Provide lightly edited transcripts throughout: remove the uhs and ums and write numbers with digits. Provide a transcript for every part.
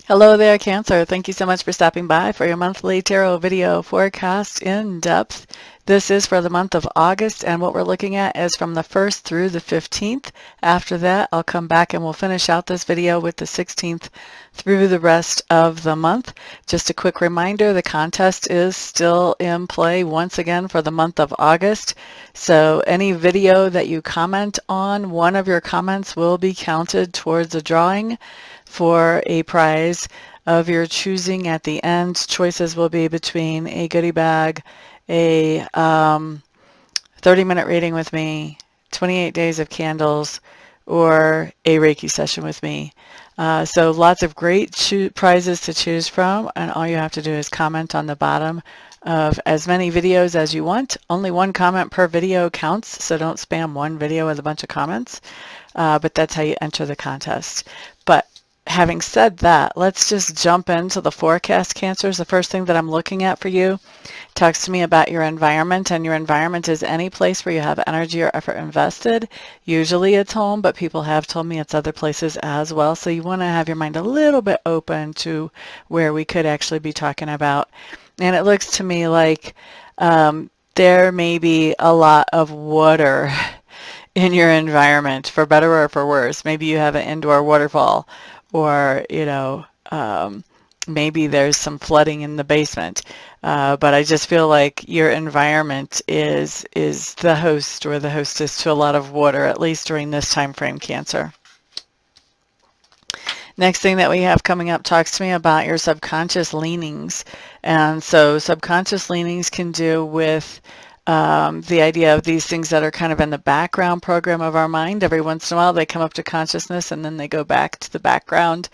Hello there, Cancer. Thank you so much for stopping by for your monthly tarot video forecast in depth. This is for the month of August, and what we're looking at is from the 1st through the 15th. After that, I'll come back and we'll finish out this video with the 16th through the rest of the month. Just a quick reminder, the contest is still in play once again for the month of August. So any video that you comment on, one of your comments will be counted towards the drawing for a prize of your choosing at the end. Choices will be between a goodie bag, a 30-minute reading with me, 28 days of candles, or a Reiki session with me. So lots of great prizes to choose from, and all you have to do is comment on the bottom of as many videos as you want. Only one comment per video counts, so don't spam one video with a bunch of comments, but that's how you enter the contest. But having said that, let's just jump into the forecast, Cancers. The first thing that I'm looking at for you talks to me about your environment, and your environment is any place where you have energy or effort invested. Usually it's home, but people have told me it's other places as well. So you want to have your mind a little bit open to where we could actually be talking about. And it looks to me like there may be a lot of water in your environment, for better or for worse. Maybe you have an indoor waterfall, or maybe there's some flooding in the basement. But I just feel like your environment is the host or the hostess to a lot of water, at least during this time frame, Cancer. Next thing that we have coming up talks to me about your subconscious leanings. And so subconscious leanings can do with the idea of these things that are kind of in the background program of our mind. Every once in a while they come up to consciousness and then they go back to the background.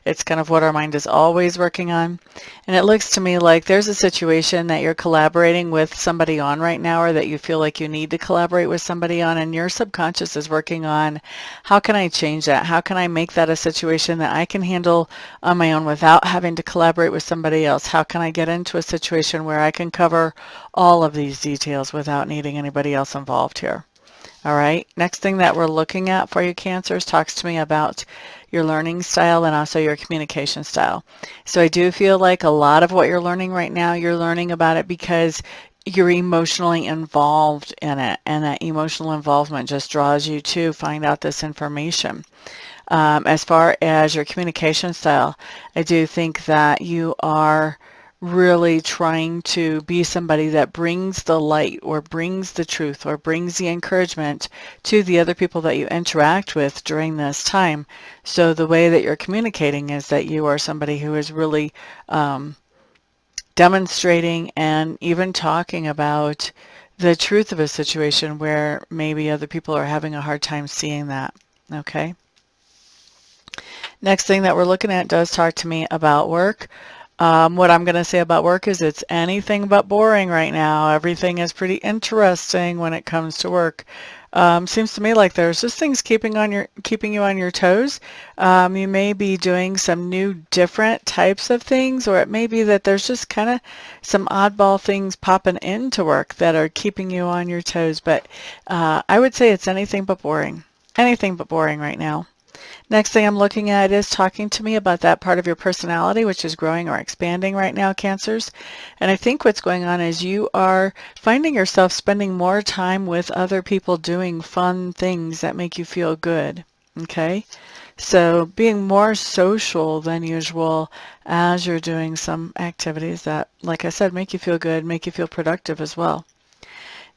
It's kind of what our mind is always working on. And it looks to me like there's a situation that you're collaborating with somebody on right now, or that you feel like you need to collaborate with somebody on, and your subconscious is working on, how can I change that? How can I make that a situation that I can handle on my own without having to collaborate with somebody else? How can I get into a situation where I can cover all of these details without needing anybody else involved here? All right, next thing that we're looking at for you, Cancers, talks to me about your learning style and also your communication style. So I do feel like a lot of what you're learning right now, you're learning about it because you're emotionally involved in it, and that emotional involvement just draws you to find out this information. As far as your communication style, I do think that you are really trying to be somebody that brings the light, or brings the truth, or brings the encouragement to the other people that you interact with during this time. So the way that you're communicating is that you are somebody who is really demonstrating and even talking about the truth of a situation where maybe other people are having a hard time seeing that. Okay. Next thing that we're looking at does talk to me about work. What I'm going to say about work is it's anything but boring right now. Everything is pretty interesting when it comes to work. Seems to me like there's just things keeping you on your toes. You may be doing some new different types of things, or it may be that there's just kind of some oddball things popping into work that are keeping you on your toes. But I would say it's anything but boring. Anything but boring right now. Next thing I'm looking at is talking to me about that part of your personality which is growing or expanding right now, Cancers. And I think what's going on is you are finding yourself spending more time with other people doing fun things that make you feel good. Okay? So being more social than usual as you're doing some activities that, like I said, make you feel good, make you feel productive as well.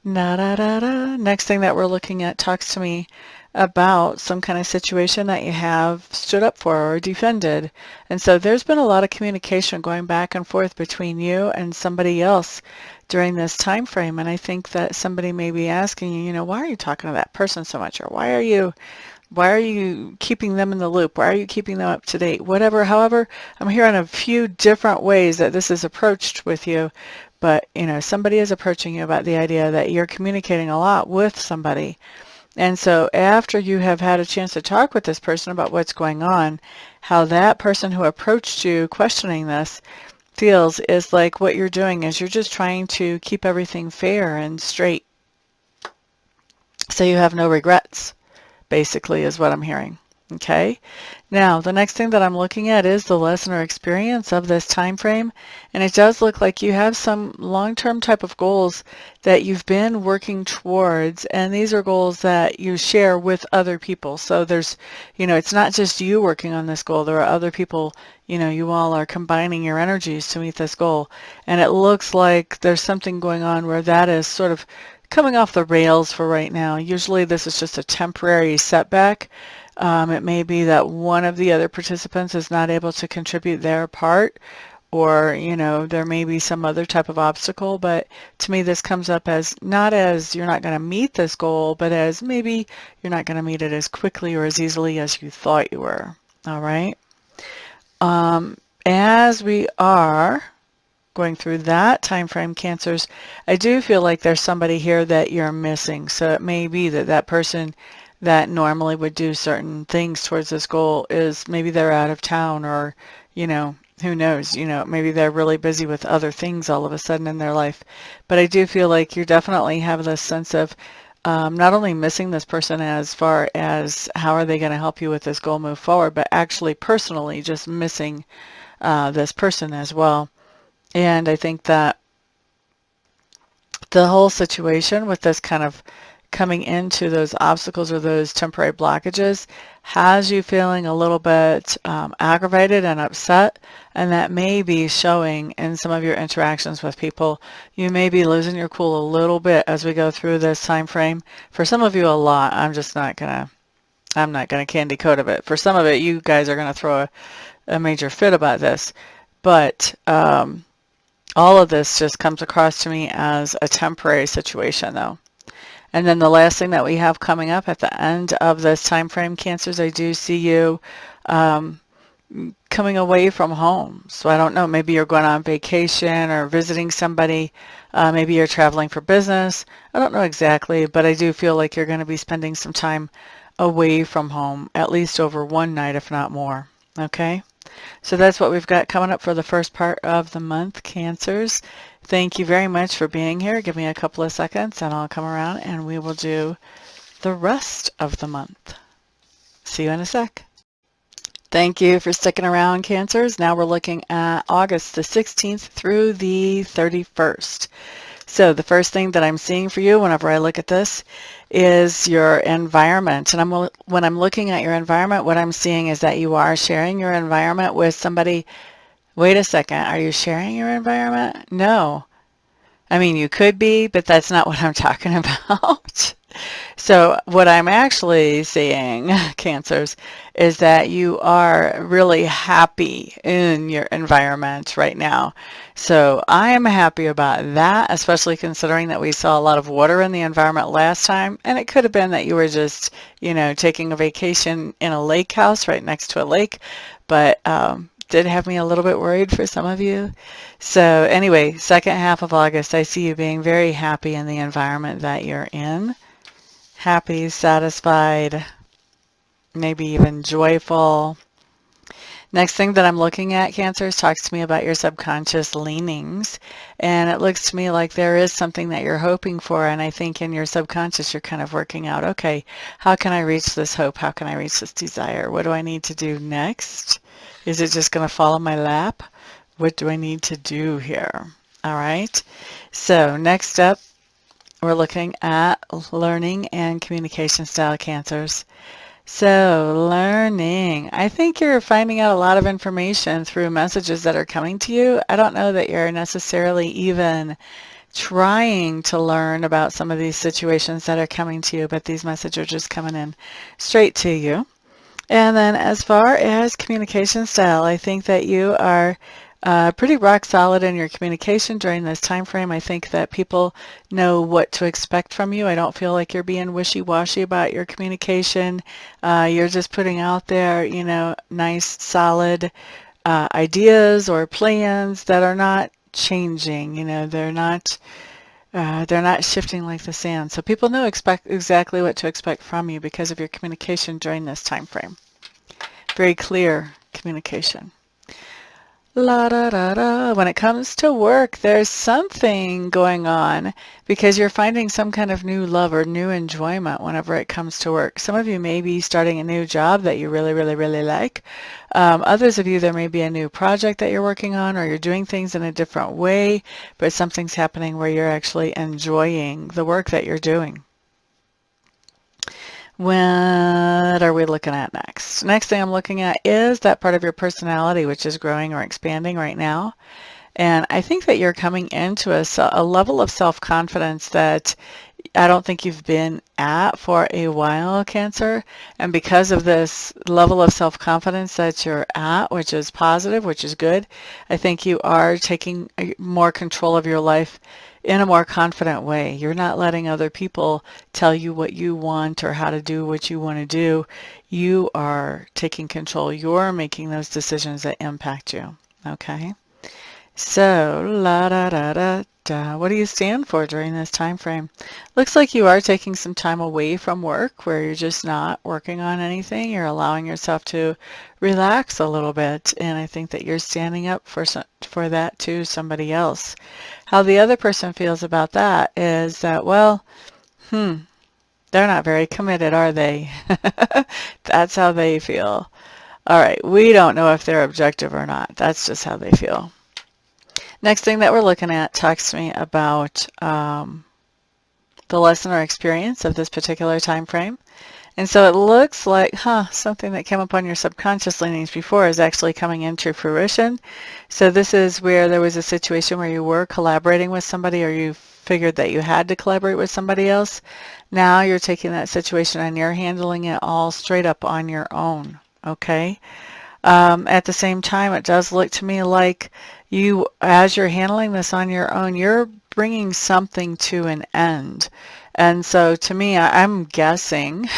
Next thing that we're looking at talks to me about some kind of situation that you have stood up for or defended. And so there's been a lot of communication going back and forth between you and somebody else during this time frame. And I think that somebody may be asking you, why are you talking to that person so much? Or why are you keeping them in the loop? Why are you keeping them up to date? Whatever, however, I'm hearing a few different ways that this is approached with you. But, somebody is approaching you about the idea that you're communicating a lot with somebody. And so after you have had a chance to talk with this person about what's going on, how that person who approached you questioning this feels is like what you're doing is you're just trying to keep everything fair and straight, so you have no regrets, basically, is what I'm hearing. Okay. Now, the next thing that I'm looking at is the lesson or experience of this time frame, and it does look like you have some long-term type of goals that you've been working towards, and these are goals that you share with other people. So there's, it's not just you working on this goal. There are other people, you all are combining your energies to meet this goal, and it looks like there's something going on where that is sort of coming off the rails for right now. Usually this is just a temporary setback. It may be that one of the other participants is not able to contribute their part, or, there may be some other type of obstacle, but to me this comes up as not as you're not going to meet this goal, but as maybe you're not going to meet it as quickly or as easily as you thought you were. All right. As we are going through that time frame, Cancers, I do feel like there's somebody here that you're missing. So it may be that that person that normally would do certain things towards this goal is maybe they're out of town, or, who knows, maybe they're really busy with other things all of a sudden in their life. But I do feel like you definitely have this sense of not only missing this person as far as how are they going to help you with this goal move forward, but actually personally just missing this person as well. And I think that the whole situation with this kind of coming into those obstacles or those temporary blockages has you feeling a little bit aggravated and upset, and that may be showing in some of your interactions with people. You may be losing your cool a little bit as we go through this time frame. For some of you, a lot. I'm not gonna candy coat of it. For some of it, you guys are gonna throw a major fit about this, but all of this just comes across to me as a temporary situation, though. And then the last thing that we have coming up at the end of this time frame, Cancers, I do see you coming away from home. So I don't know, maybe you're going on vacation or visiting somebody. Maybe you're traveling for business. I don't know exactly, but I do feel like you're going to be spending some time away from home, at least over one night, if not more. Okay? So that's what we've got coming up for the first part of the month, Cancers. Thank you very much for being here. Give me a couple of seconds and I'll come around and we will do the rest of the month. See you in a sec. Thank you for sticking around, Cancers. Now we're looking at August the 16th through the 31st. So the first thing that I'm seeing for you whenever I look at this is your environment. And when I'm looking at your environment, what I'm seeing is that you are sharing your environment with somebody. Wait a second, are you sharing your environment? No. I mean, you could be, but that's not what I'm talking about. So what I'm actually seeing, Cancers, is that you are really happy in your environment right now. So I am happy about that, especially considering that we saw a lot of water in the environment last time. And it could have been that you were just, taking a vacation in a lake house right next to a lake. But did have me a little bit worried for some of you. So anyway, second half of August, I see you being very happy in the environment that you're in. Happy, satisfied, maybe even joyful. Next thing that I'm looking at, Cancers, talks to me about your subconscious leanings. And it looks to me like there is something that you're hoping for. And I think in your subconscious, you're kind of working out, okay, how can I reach this hope? How can I reach this desire? What do I need to do next? Is it just going to fall in my lap? What do I need to do here? All right. So next up, we're looking at learning and communication style, Cancers. So learning, I think you're finding out a lot of information through messages that are coming to you. I don't know that you're necessarily even trying to learn about some of these situations that are coming to you, but these messages are just coming in straight to you. And then as far as communication style, I think that you are pretty rock solid in your communication during this time frame. I think that people know what to expect from you. I don't feel like you're being wishy-washy about your communication. You're just putting out there, nice, solid ideas or plans that are not changing. They're not shifting like the sand. So people know exactly what to expect from you because of your communication during this time frame. Very clear communication. La da da da. When it comes to work, there's something going on because you're finding some kind of new love or new enjoyment whenever it comes to work. Some of you may be starting a new job that you really, really, really like. Others of you, there may be a new project that you're working on, or you're doing things in a different way, but something's happening where you're actually enjoying the work that you're doing. What are we looking at next? Next thing I'm looking at is that part of your personality which is growing or expanding right now. And I think that you're coming into a level of self-confidence that I don't think you've been at for a while, Cancer. And because of this level of self-confidence that you're at, which is positive, which is good, I think you are taking more control of your life in a more confident way. You're not letting other people tell you what you want or how to do what you want to do. You are taking control. You're making those decisions that impact you. Okay? So, la da da da da. What do you stand for during this time frame? Looks like you are taking some time away from work where you're just not working on anything. You're allowing yourself to relax a little bit, and I think that you're standing up for that to somebody else. How the other person feels about that is that, well, they're not very committed, are they? That's how they feel. All right, we don't know if they're objective or not. That's just how they feel. Next thing that we're looking at talks to me about the lesson or experience of this particular time frame. And so it looks like, something that came up on your subconscious leanings before is actually coming into fruition. So this is where there was a situation where you were collaborating with somebody, or you figured that you had to collaborate with somebody else. Now you're taking that situation and you're handling it all straight up on your own. Okay? At the same time, it does look to me like you, as you're handling this on your own, you're bringing something to an end. And so to me, I'm guessing,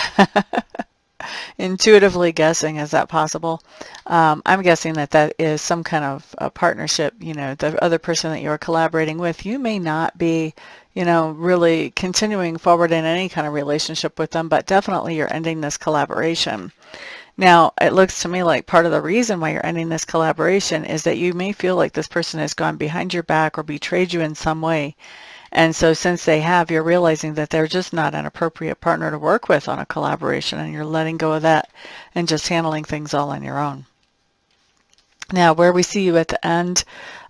intuitively guessing, is that possible? I'm guessing that that is some kind of a partnership. You know, the other person that you're collaborating with, you may not be, really continuing forward in any kind of relationship with them, but definitely you're ending this collaboration. Now, it looks to me like part of the reason why you're ending this collaboration is that you may feel like this person has gone behind your back or betrayed you in some way. And so since they have, you're realizing that they're just not an appropriate partner to work with on a collaboration, and you're letting go of that and just handling things all on your own. Now, where we see you at the end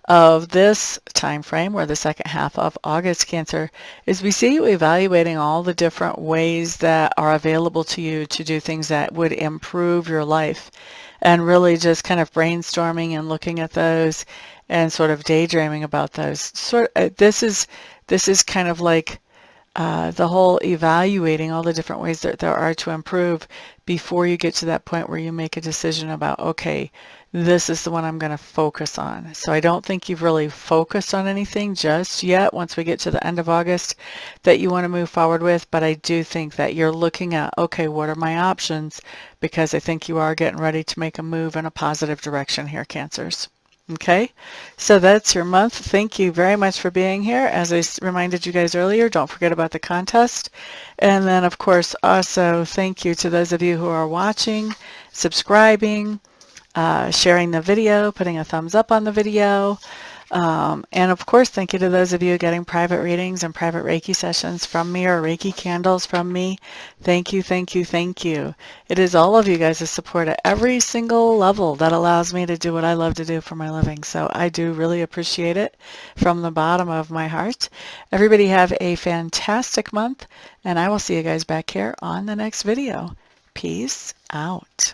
of this time frame, or the second half of August, Cancer, is we see you evaluating all the different ways that are available to you to do things that would improve your life, and really just kind of brainstorming and looking at those and sort of daydreaming about those. This is kind of like the whole evaluating all the different ways that there are to improve before you get to that point where you make a decision about, okay, this is the one I'm going to focus on. So I don't think you've really focused on anything just yet once we get to the end of August that you want to move forward with, but I do think that you're looking at, okay, what are my options? Because I think you are getting ready to make a move in a positive direction here, Cancers. Okay, so that's your month. Thank you very much for being here. As I reminded you guys earlier, don't forget about the contest. And then, of course, also thank you to those of you who are watching, subscribing, sharing the video, putting a thumbs up on the video. And of course, thank you to those of you getting private readings and private Reiki sessions from me, or Reiki candles from me. Thank you, thank you, thank you. It is all of you guys' support at every single level that allows me to do what I love to do for my living. So I do really appreciate it from the bottom of my heart. Everybody have a fantastic month, and I will see you guys back here on the next video. Peace out.